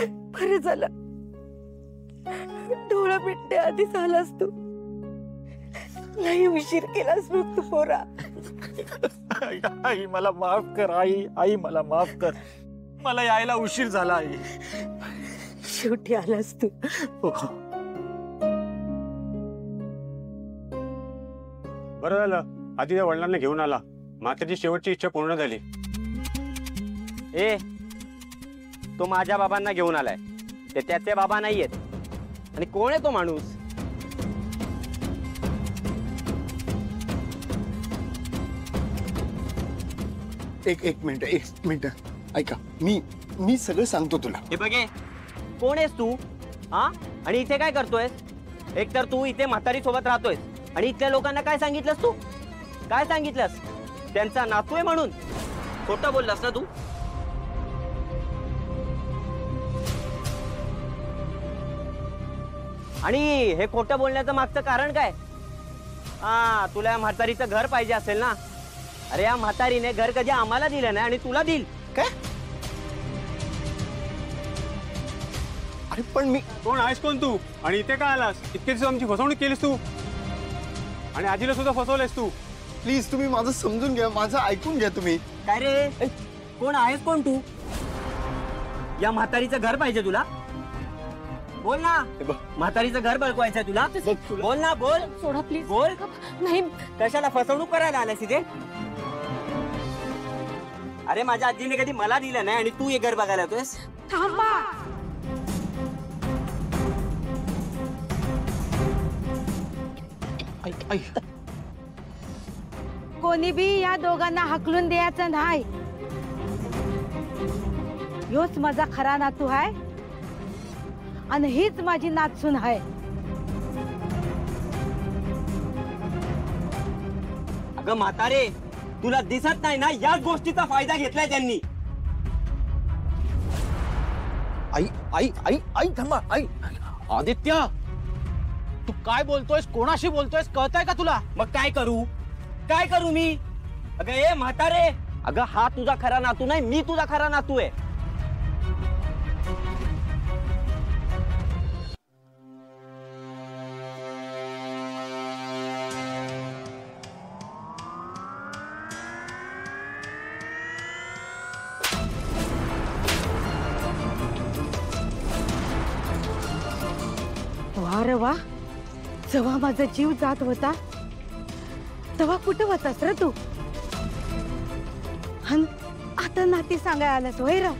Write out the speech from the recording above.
बरं झालं डोळा मिटणे आधीच आलास तू. लई उशीर केलास बघ तू पोरा. आई मला माफ कर. आई मला माफ कर. मला यायला उशीर झाला आई. शेवटी आलास तू. बरं झालं आधी त्या वडिलांना घेऊन आला. माताची शेवटची इच्छा पूर्ण झाली. ए तो माझ्या बाबांना घेऊन आलाय. ते त्याचे बाबा नाहीयेत. आणि कोण आहे तो माणूस? एक मिनिट ऐका. मी सगळं सांगतो तुला. हे बघे कोण आहेस तू? हा आणि इथे काय करतोयस? एक तर तू इथे म्हातारी सोबत राहतोयस आणि इथल्या लोकांना काय सांगितलंस तू? काय सांगितलंस? त्यांचा नातू आहे म्हणून खोटं बोललास ना तू? आणि हे खोटं बोलण्याचं मागचं कारण काय? हा तुला या म्हातारीचं घर पाहिजे असेल ना? अरे या म्हातारीने घर कधी आम्हाला दिलं नाही आणि तुला दिल काय? अरे पण मी कोण आहेस कोण तू आणि इथे काय आलास? इतके दिवस आमची फसवणूक केलीस तू आणि आजीला सुद्धा फसवलेस तू. प्लीज तुम्ही माझं समजून घ्या. माझं ऐकून घ्या तुम्ही. काय रे कोण आहेस कोण तू? या म्हातारीचं घर पाहिजे तुला? बोल ना. म्हातारीचं घर बळकवायचंय तुला? बोल ना बोल. सोडा प्लीज. बोल. नाही कशाला फसवणूक करायला आलास इथे? अरे माझ्या आजीने कधी मला दिलं नाही आणि तू हे घर बघायला येतोयस? थांबा. कोणी बी या दोघांना हकलून द्यायचं नाही. ह्योच माझा खरा नातू आहे आणि हीच माझी नातसून आहे. अगं म्हातारे तुला दिसत नाही ना? याच गोष्टीचा फायदा घेतलाय त्यांनी. आई थांबा. आई आदित्य तू काय बोलतोयस? कोणाशी बोलतोयस? कळतंय का तुला? मग काय करू मी? अगं ए म्हातारे, अगं हा तुझा खरा नातू नाही, मी तुझा खरा नातू आहे. वा रे वा. जेव्हा माझा जीव जात होता तेव्हा कुठं होतास रे तू? आता नाती सांगायला आलास होय र?